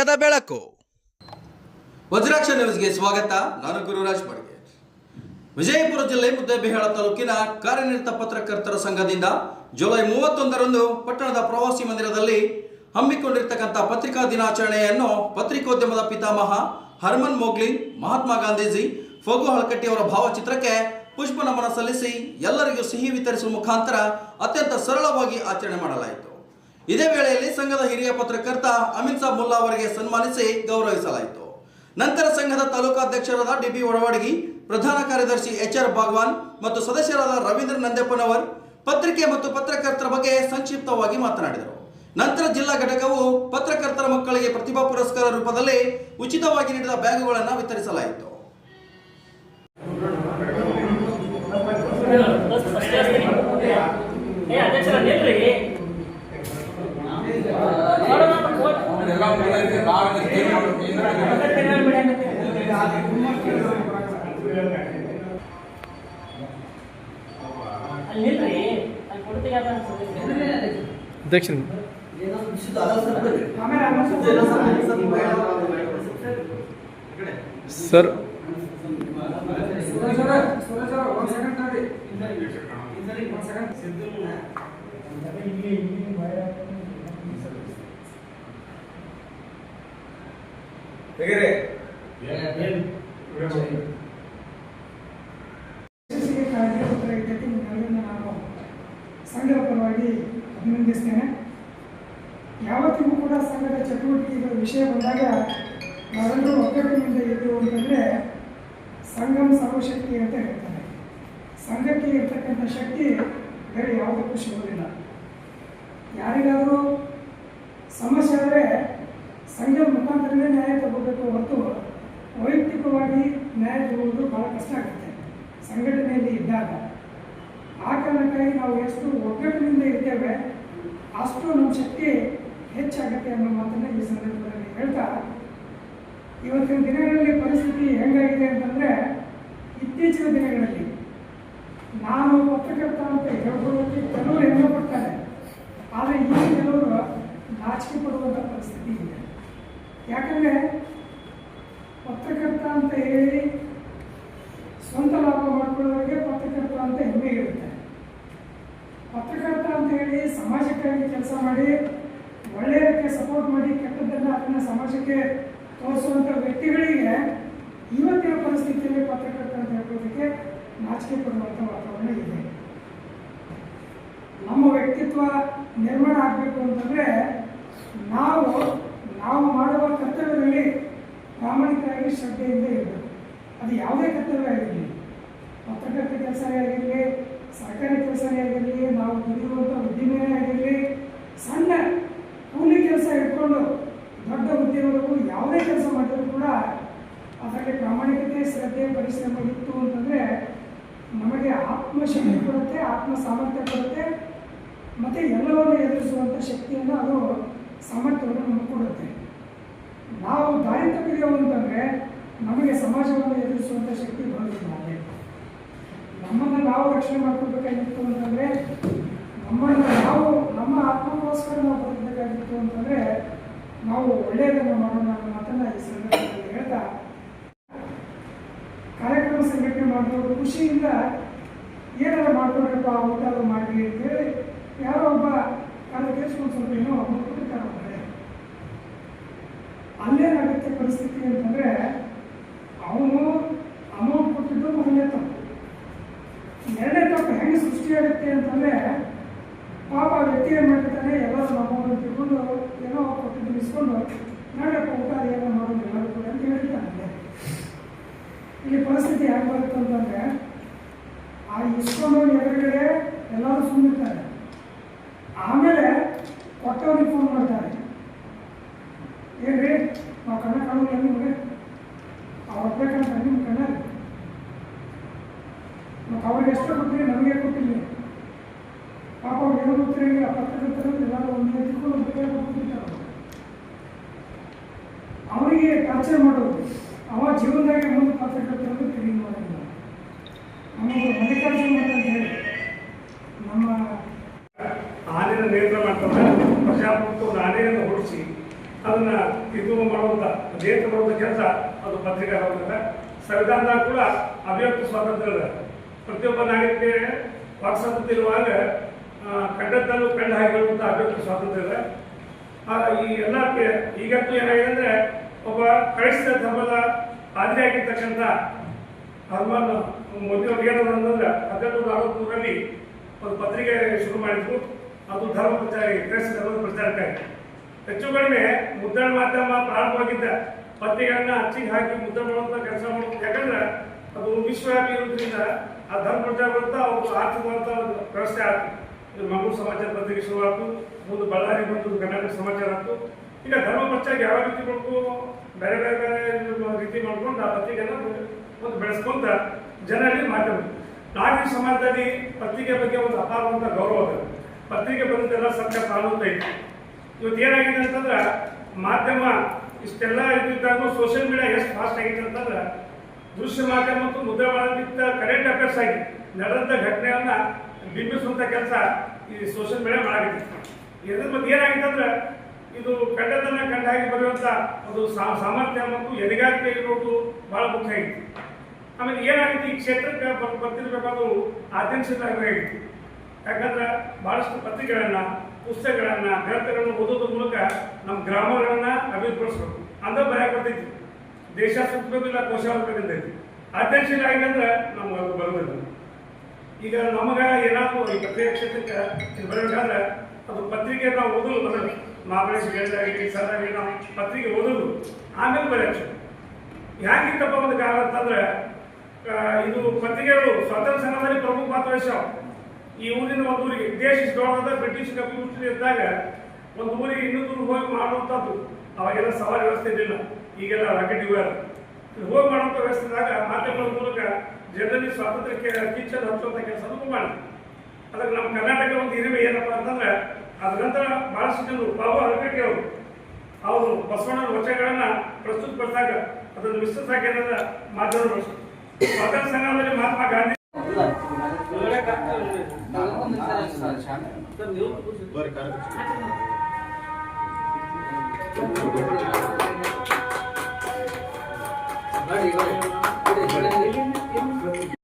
ಸತ್ಯದ ಬೆಳಕು. ವಜ್ರಾಕ್ಷ ನ್ಯೂಸ್ಗೆ ಸ್ವಾಗತ. ನಾನು ಗುರುರಾಜ್ ಬಡ್ಗೆ. ವಿಜಯಪುರ ಜಿಲ್ಲೆ ಮುದ್ದೇಬಿಹಾಳ ತಾಲೂಕಿನ ಕಾರ್ಯನಿರತ ಪತ್ರಕರ್ತರ ಸಂಘದಿಂದ ಜುಲೈ 31ರಂದು ಪಟ್ಟಣದ ಪ್ರವಾಸಿ ಮಂದಿರದಲ್ಲಿ ಹಮ್ಮಿಕೊಂಡಿರ್ತಕ್ಕಂಥ ಪತ್ರಿಕಾ ದಿನಾಚರಣೆಯನ್ನು ಪತ್ರಿಕೋದ್ಯಮದ ಪಿತಾಮಹ ಹರ್ಮನ್ ಮೊಗ್ಲಿ, ಮಹಾತ್ಮ ಗಾಂಧೀಜಿ, ಫಗು ಹಳಕಟ್ಟಿಯವರ ಭಾವಚಿತ್ರಕ್ಕೆ ಪುಷ್ಪ ನಮನ ಸಲ್ಲಿಸಿ ಎಲ್ಲರಿಗೂ ಸಿಹಿ ವಿತರಿಸುವ ಮುಖಾಂತರ ಅತ್ಯಂತ ಸರಳವಾಗಿ ಆಚರಣೆ ಮಾಡಲಾಯಿತು. ಇದೇ ವೇಳೆಯಲ್ಲಿ ಸಂಘದ ಹಿರಿಯ ಪತ್ರಕರ್ತ ಅಮೀನ್ ಸಾಬ್ ಮುಲ್ಲಾ ಅವರಿಗೆ ಸನ್ಮಾನಿಸಿ ಗೌರವಿಸಲಾಯಿತು. ನಂತರ ಸಂಘದ ತಾಲೂಕಾಧ್ಯಕ್ಷರಾದ ಡಿ.ಬಿ. ಒಡವಾಡಗಿ, ಪ್ರಧಾನ ಕಾರ್ಯದರ್ಶಿ ಎಚ್.ಆರ್. ಭಾಗವಾನ್ ಮತ್ತು ಸದಸ್ಯರಾದ ರವೀಂದ್ರ ನಂದೇಪ್ಪನವರ್ ಪತ್ರಿಕೆ ಮತ್ತು ಪತ್ರಕರ್ತರ ಬಗ್ಗೆ ಸಂಕ್ಷಿಪ್ತವಾಗಿ ಮಾತನಾಡಿದರು. ನಂತರ ಜಿಲ್ಲಾ ಘಟಕವು ಪತ್ರಕರ್ತರ ಮಕ್ಕಳಿಗೆ ಪ್ರತಿಭಾ ಪುರಸ್ಕಾರ ರೂಪದಲ್ಲಿ ಉಚಿತವಾಗಿ ನೀಡಿದ ಬ್ಯಾಗುಗಳನ್ನು ವಿತರಿಸಲಾಯಿತು. ಸರ್ ಸಂಘದ ಪರವಾಗಿ ಅಭಿನಂದಿಸ್ತೇನೆ. ಯಾವತ್ತಿಗೂ ಕೂಡ ಸಂಘದ ಚಟುವಟಿಕೆಗಳ ವಿಷಯ ಬಂದಾಗ ನಾವೆಲ್ಲರೂ ಒಗ್ಗಟ್ಟಿನಿಂದ ಇದ್ದೀವಿ ಅಂತಂದರೆ ಸಂಘಂ ಸರ್ವಶಕ್ತಿ ಅಂತ ಹೇಳ್ತಾರೆ. ಸಂಘಕ್ಕೆ ಇರ್ತಕ್ಕಂಥ ಶಕ್ತಿ ಬೇರೆ ಯಾವುದಕ್ಕೂ ಸಿಗೋದಿಲ್ಲ. ಯಾರಿಗಾದರೂ ಸಮಸ್ಯೆ ಆದರೆ ಸಂಘದ ಮುಖಾಂತರನೇ ನ್ಯಾಯ ತಗೋಬೇಕು ಹೊರತು ವೈಯಕ್ತಿಕವಾಗಿ ನ್ಯಾಯ ತಗೊಳ್ಳೋದು ಭಾಳ ಕಷ್ಟ ಆಗುತ್ತೆ ಸಂಘಟನೆಯಲ್ಲಿ ಇದ್ದಾಗ. ಆ ಕಾರಣಕ್ಕಾಗಿ ನಾವು ಎಷ್ಟು ಒಗ್ಗಟ್ಟಿನಿಂದ ಇರ್ತೇವೆ ಅಷ್ಟು ನಮ್ಮ ಶಕ್ತಿ ಹೆಚ್ಚಾಗುತ್ತೆ ಅನ್ನೋ ಮಾತನ್ನು ಈ ಸಂದರ್ಭದಲ್ಲಿ ಹೇಳ್ತಾ, ಇವತ್ತಿನ ದಿನಗಳಲ್ಲಿ ಪರಿಸ್ಥಿತಿ ಹೆಂಗಾಗಿದೆ ಅಂತಂದರೆ, ಇತ್ತೀಚಿನ ದಿನಗಳಲ್ಲಿ ನಾನು ಪತ್ರಕರ್ತ ಅಂತ ಹೇಳ್ಕೊಳ್ಳೋಕ್ಕೆ ಕೆಲವರು ಹೆಮ್ಮೆ ಪಡ್ತಾರೆ, ಆದರೆ ಈ ಕೆಲವರು ನಾಚಿಕೆ ಪಡುವಂಥ ಪರಿಸ್ಥಿತಿ ಇದೆ. ಯಾಕಂದರೆ ಪತ್ರಕರ್ತ ಅಂತ ಹೇಳಿ ಸ್ವಂತ ಲಾಭ ಮಾಡ್ಕೊಳ್ಳೋರಿಗೆ ಪತ್ರಕರ್ತ ಅಂತ ಹೆಮ್ಮೆ ಇರುತ್ತೆ. ಪತ್ರಕರ್ತ ಅಂತ ಹೇಳಿ ಸಮಾಜಕ್ಕಾಗಿ ಕೆಲಸ ಮಾಡಿ ಒಳ್ಳೆಯದಕ್ಕೆ ಸಪೋರ್ಟ್ ಮಾಡಿ ಕೆಟ್ಟದ್ದನ್ನು ಅದನ್ನು ಸಮಾಜಕ್ಕೆ ತೋರಿಸುವಂಥ ವ್ಯಕ್ತಿಗಳಿಗೆ ಇವತ್ತಿನ ಪರಿಸ್ಥಿತಿಯಲ್ಲಿ ಪತ್ರಕರ್ತ ಅಂತ ಹೇಳ್ಕೊಳ್ಳೋದಕ್ಕೆ ನಾಚಿಕೆ ಪಡುವಂಥ ವಾತಾವರಣ ಇದೆ. ನಮ್ಮ ವ್ಯಕ್ತಿತ್ವ ನಿರ್ಮಾಣ ಆಗಬೇಕು ಅಂತಂದರೆ ನಾವು ಮಾಡುವ ಕರ್ತವ್ಯದಲ್ಲಿ ಪ್ರಾಮಾಣಿಕರಾಗಿ ಶ್ರದ್ಧೆಯಿಂದ ಇರಬೇಕು. ಅದು ಯಾವುದೇ ಕರ್ತವ್ಯ ಆಗಿರಲಿ, ಪತ್ರಕರ್ತ ಕೆಲಸನೇ ಆಗಿರಲಿ, ಸರ್ಕಾರಿ ಕೆಲಸನೇ ಆಗಿರಲಿ, ನಾವು ದುಡಿಯುವಂಥ ಉದ್ದಿಮೆನೇ ಆಗಿರಲಿ, ಸಣ್ಣ ಕೂಲಿ ಕೆಲಸ ಇಟ್ಕೊಂಡು ದೊಡ್ಡ ಉದ್ಯೋಗವರೆಗೂ ಯಾವುದೇ ಕೆಲಸ ಮಾಡಿದ್ರು ಕೂಡ ಅದರಲ್ಲಿ ಪ್ರಾಮಾಣಿಕತೆ, ಶ್ರದ್ಧೆ, ಪರಿಶ್ರಮ ಇತ್ತು ಅಂತಂದರೆ ನಮಗೆ ಆತ್ಮಶಕ್ತಿ ಕೊಡುತ್ತೆ, ಆತ್ಮ ಸಾಮರ್ಥ್ಯ ಕೊಡುತ್ತೆ, ಮತ್ತು ಎಲ್ಲವನ್ನು ಎದುರಿಸುವಂಥ ಶಕ್ತಿಯನ್ನು ಅದು ಸಾಮರ್ಥ್ಯವನ್ನು ನಮಗೆ ಕೊಡುತ್ತೆ. ನಾವು ದಾರಿ ತಪ್ಪಿದೆವು ಅಂತಂದರೆ ನಮಗೆ ಸಮಾಜವನ್ನು ಎದುರಿಸುವಂಥ ಶಕ್ತಿ ಬರೋದಿಲ್ಲ. ನಮ್ಮನ್ನು ನಾವು ರಕ್ಷಣೆ ಮಾಡ್ಕೊಳ್ಬೇಕಾಗಿತ್ತು ಅಂತಂದರೆ, ನಮ್ಮನ್ನು ನಾವು ನಮ್ಮ ಆತ್ಮಕ್ಕೋಸ್ಕರ ನಾವು ಬರಬೇಕಾಗಿತ್ತು ಅಂತಂದರೆ ನಾವು ಒಳ್ಳೆಯದನ್ನು ಮಾಡೋಣ ಅನ್ನೋ ಮಾತನ್ನು ಈ ಸಂದರ್ಭದಲ್ಲಿ ಹೇಳ್ತಾ, ಕಾರ್ಯಕ್ರಮ ಸಂಘಟನೆ ಮಾಡಿದವರು ಖುಷಿಯಿಂದ ಏನಾದ್ರು ಮಾಡ್ಕೊಡ್ರಪ್ಪ, ಊಟ ಅದು ಮಾಡಿ ಅಂತೇಳಿ ಯಾರೋ ಒಬ್ಬ ಕೇಳಿಸ್ಕೊಂಡು ಸ್ವಲ್ಪ ಏನೋ ಕೊಟ್ಟಿರ್ತಾರೆ. ಅಲ್ಲೇನಾಗುತ್ತೆ ಪರಿಸ್ಥಿತಿ ಅಂತಂದರೆ, ಅವನು ಅಮೌಂಟ್ ಕೊಟ್ಟಿದ್ದು ಮೊದಲನೇ ತಪ್ಪು. ಎರಡನೇ ತಪ್ಪು ಹೆಂಗೆ ಸೃಷ್ಟಿಯಾಗುತ್ತೆ ಅಂತಂದರೆ, ಪಾಪ ವ್ಯಕ್ತಿ ಏನು ಮಾಡಿರ್ತಾನೆ, ಎಲ್ಲರೂ ಅಮೌಂಟ್ ತಿಳ್ಕೊಂಡು ಏನೋ ಕೊಟ್ಟಿದ್ದು ಇಸ್ಕೊಂಡು ನಾಡಪ್ಪ ಊಟ ಏನೋ ಮಾಡೋದು ಎಲ್ಲರೂ ಕೂಡ ಅಂತ ಹೇಳ್ತಾನೆ. ಇಲ್ಲಿ ಪರಿಸ್ಥಿತಿ ಯಾಕೆ ಬರುತ್ತೆ ಅಂತಂದರೆ, ಆ ಇಸ್ಕೊಂಡು ಎದುರುಗಡೆ ಎಲ್ಲರೂ ಸುಮ್ಮನಿರ್ತಾರೆ. ಆಮೇಲೆ ಕೊಟ್ಟವ್ರಿಗೆ ಫೋನ್ ಮಾಡ್ತಾರೆ, ಏನ್ರಿ ನಾವು ಕಣ್ಣ ಕಾಣೋಲ್ಲ ನಿಮಗೆ, ಅವ್ರು ಬೇಕಂತ ನಿಮ್ಮ ಕಣ್ಣ ಮತ್ತು ಅವ್ರಿಗೆ ಎಷ್ಟು ಕೊಟ್ಟಿರಿ, ನಮಗೆ ಕೊಟ್ಟಿಲ್ಲ. ಪಾಪ ಅವ್ರು ಏನೋ ಗೊತ್ತಿರಂಗಿಲ್ಲ, ಪತ್ರಕರ್ತರು ಎಲ್ಲರೂ ಒಂದು ತಿಳ್ಕೊಂಡು ಕೊಟ್ಟಿರ್ತಾರೆ. ಅವರಿಗೆ ಟಾರ್ಚರ್ ಮಾಡೋದು, ಅವ ಜೀವನದಾಗೆ ಮುಂದೆ ಪತ್ರಕರ್ತರು ತಿರುಗಿ ಮಾಡೋದಿಲ್ಲ. ನಮಗೆ ಮಲ್ಲಿಕಾರ್ಜುನ ಮಠ ಅಂತ ಹೇಳಿ ನಮ್ಮ ಆನೆಯನ್ನು ನಿಯಂತ್ರಣ ಮಾಡ್ತಾರೆ. ಪ್ರಜಾಪ್ರಭುತ್ವದ ಆನೆಯನ್ನು ಹೊಡಿಸಿ ಅದನ್ನು ಇದು ಮಾಡುವಂಥ ನಿಯಂತ್ರಣ ಮಾಡುವಂಥ ಕೆಲಸ ಅದು ಪತ್ರಿಕಾ ಸ್ವಾತಂತ್ರ್ಯ. ಸಂವಿಧಾನದಾಗ ಕೂಡ ಅಭಿವ್ಯಕ್ತಿ ಸ್ವಾತಂತ್ರ್ಯ ಇದೆ. ಪ್ರತಿಯೊಬ್ಬ ನಾಗರಿಕರಿಗೆ ವಾಕ್ ಸ್ವಾತಂತ್ರ್ಯ ಇರುವಾಗ ಕಂಡದ್ದನ್ನು ಕಂಡು ಹಾಕಿರುವಂಥ ಅಭಿವ್ಯಕ್ತಿ ಸ್ವಾತಂತ್ರ್ಯ ಇದೆ. ಈ ಎಲ್ಲ ಈಗಂತೂ ಏನಾಗಿದೆ ಅಂದರೆ ಒಬ್ಬ ಕ್ರೈಸ್ತ ಧರ್ಮದ ಪಾದ್ರಿಯಾಗಿರ್ತಕ್ಕಂಥ ಹನುಮಾನ್ ಮೋದಿಯವ್ರಿಗೆ ಏನಂದ್ರೆ 1863ರಲ್ಲಿ ಒಂದು ಪತ್ರಿಕೆ ಶುರು ಮಾಡಿದ್ರು. ಅದು ಧರ್ಮ ಪ್ರಚಾರ, ಕ್ರೈಸ್ತ ಧರ್ಮದ ಪ್ರಚಾರಕ್ಕಾಗಿ. ಹೆಚ್ಚು ಕಡಿಮೆ ಮುದ್ರಣ ಮಾಧ್ಯಮ ಪ್ರಾರಂಭವಾಗಿದ್ದ ಪತ್ರಿಕೆಗಳನ್ನ ಅಚ್ಚಿಗೆ ಹಾಕಿ ಮುದ್ರಣ ಮಾಡುವಂಥ ಕೆಲಸ ಮಾಡುವಂಥ, ಯಾಕಂದ್ರೆ ಅದು ವಿಶ್ವವ್ಯಾಪಿ ಇರೋದ್ರಿಂದ ಆ ಧರ್ಮ ಪ್ರಚಾರ ಬರುತ್ತಾ ಅವರು ಆರ್ಥಿಕವಂತ ಒಂದು ವ್ಯವಸ್ಥೆ ಆಯ್ತು. ಮಂಗಳೂರು ಸಮಾಚಾರ ಪತ್ರಿಕೆ ಶುರುವಾಯ್ತು, ಮುಂದೆ ಬಳ್ಳಾರಿ ಬಂತು, ಕರ್ನಾಟಕ ಸಮಾಚಾರ ಆಯ್ತು. ಈಗ ಧರ್ಮ ಪ್ರಚಾರ ಯಾವ ರೀತಿ ಮಾಡ್ಕೊ ಬೇರೆ ಬೇರೆ ಬೇರೆ ರೀತಿ ಮಾಡ್ಕೊಂಡು ಆ ಪತ್ರಿಕೆನ ಒಂದು ಬೆಳೆಸ್ಕೊಂತ ಜನರಲ್ಲಿ ಮಾಧ್ಯಮ. ನಾಗರಿಕ ಸಮಾಜದಲ್ಲಿ ಪತ್ರಿಕೆ ಬಗ್ಗೆ ಒಂದು ಅಪಾರವಂತ ಗೌರವ ಇದೆ. ಪತ್ರಿಕೆ ಬಂದೆಲ್ಲ ಸರ್ಕಾರ ಕಾನೂನು ಐತಿ. ಇವತ್ತು ಏನಾಗಿದೆ ಅಂತಂದ್ರೆ ಮಾಧ್ಯಮ ಇಷ್ಟೆಲ್ಲ ಇದ್ದಿದ್ದಾಗೂ ಸೋಷಿಯಲ್ ಮೀಡಿಯಾ ಎಷ್ಟು ಫಾಸ್ಟ್ ಆಗಿದೆ ಅಂತಂದ್ರೆ ದೃಶ್ಯ ಮಾಧ್ಯಮ ಮತ್ತು ಮುದ್ರಾ ಮಾಡೋದಕ್ಕಿಂತ ಕರೆಂಟ್ ಅಫೇರ್ಸ್ ಆಗಿ ನಡೆದಂಥ ಘಟನೆಯನ್ನ ಬಿಂಬಿಸುವಂಥ ಕೆಲಸ ಈ ಸೋಷಿಯಲ್ ಮೀಡಿಯಾ ಮಾಡಾಗಿದೆ. ಇದ್ರ ಬಗ್ಗೆ ಏನಾಗಿದೆ ಅಂದ್ರೆ ಇದು ಕಂಡದನ್ನ ಕಂಡಾಗಿ ಬರೆಯುವಂಥ ಒಂದು ಸಾಮರ್ಥ್ಯ ಮತ್ತು ಎದೆಗಾರಿಕೆ ಇರೋದು ಬಹಳ ಮುಖ್ಯ ಆಗಿತ್ತು. ಆಮೇಲೆ ಏನಾಗಿತ್ತು, ಈ ಕ್ಷೇತ್ರಕ್ಕೆ ಬರ್ತಿರ್ಬೇಕಾದ್ರೂ ಆದ್ಯಂಶಿತವಾಗಿತ್ತು. ಯಾಕಂದ್ರೆ ಬಹಳಷ್ಟು ಪತ್ರಿಕೆಗಳನ್ನ, ಪುಸ್ತಕಗಳನ್ನ, ಗ್ರಂಥಗಳನ್ನ ಓದೋದ್ರ ಮೂಲಕ ನಮ್ಮ ಗ್ರಾಮಗಳನ್ನ ಅಭಿವೃದ್ಧಿಪಡಿಸ್ಬೇಕು ಅಂದ್ರೆ ಬರೆಯಕ್ಕೆ ಬರ್ತೈತಿ. ದೇಶ ಸುತ್ತಬೇಕಿಲ್ಲ, ಕೋಶ ಹೋಗ್ಬೇಕಂತೈತಿ. ಆದ್ಯಂಶಿತ ಆಗಿದೆ ಅಂದ್ರೆ ನಮ್ಗೆ ಅದು ಬರೋದಿಲ್ಲ. ಈಗ ನಮಗೆ ಏನಾದರೂ ಈ ಪತ್ರಿಕೆ ಕ್ಷೇತ್ರಕ್ಕೆ ಬರಬೇಕಾದ್ರೆ ಅದು ಪತ್ರಿಕೆ ನಾವು ಓದಲು ಬರೋದು, ಮಹಾಬಲೇಶ್ವರ ಸರಾಗಿ ನಾವು ಪತ್ರಿಕೆ ಓದೋದು ಆಮೇಲೆ ಬರೆಯೋದು. ಹ್ಯಾಂಗಿತ್ತಪ್ಪ ಒಂದು ಕಾಲ ಅಂತಂದ್ರೆ ಇದು ಪತ್ರಿಕೆಗಳು ಸ್ವಾತಂತ್ರ್ಯ ಸಂಘದಲ್ಲಿ ಪ್ರಮುಖ ಪಾತ್ರ ವಹಿಸ್ಯಾವ. ಈ ಊರಿನ ಒಂದು ಊರಿಗೆ ದೇಶ ದೊಡ್ಡದ ಬ್ರಿಟಿಷ್ ಕಪಿಮುಷ್ಟಿ ಇದ್ದಾಗ ಒಂದು ಊರಿಗೆ ಇನ್ನೊಂದು ಹೋಗಿ ಮಾಡುವಂಥದ್ದು. ಅವಾಗೆಲ್ಲ ಸವಾರಿ ವ್ಯವಸ್ಥೆ ಇರಲಿಲ್ಲ, ಈಗೆಲ್ಲ ರಾಕೆಟ್ ಇವ್ಯಾರ ಹೋಗಿ ಮಾಡುವಂಥ ವ್ಯವಸ್ಥೆದಾಗ ಮಾಧ್ಯಮಗಳ ಮೂಲಕ ಜನರಲ್ಲಿ ಸ್ವಾತಂತ್ರ್ಯಕ್ಕೆ ಕಿಚ್ಚನ್ನು ಹಚ್ಚುವಂಥ ಕೆಲಸವನ್ನು ಮಾಡಿ. ಅದಕ್ಕೆ ನಮ್ಮ ಕರ್ನಾಟಕ ಒಂದು ಹಿರಿಮೆ ಏನಪ್ಪ ಅಂತಂದ್ರೆ ಅದ ನಂತರ ಬಹಳಷ್ಟು ಜನರು ಬಾಬು ಅರಕಟ್ಟಿ ಅವರು ಬಸವಣ್ಣನ ವಚನಗಳನ್ನ ಪ್ರಸ್ತುತಪಡಿಸಿದಾಗ ಅದನ್ನು ವಿಸ್ತರಿಸಾಕ ಏನಂದ್ರೆ ಮಾಧ್ಯಮ ಬಳಸ್ತಾರೆ. ಸ್ವಾತಂತ್ರ್ಯ ಸಂಗ್ರಾಮದಲ್ಲಿ ಮಹಾತ್ಮ ಗಾಂಧಿ ನೋಡಿ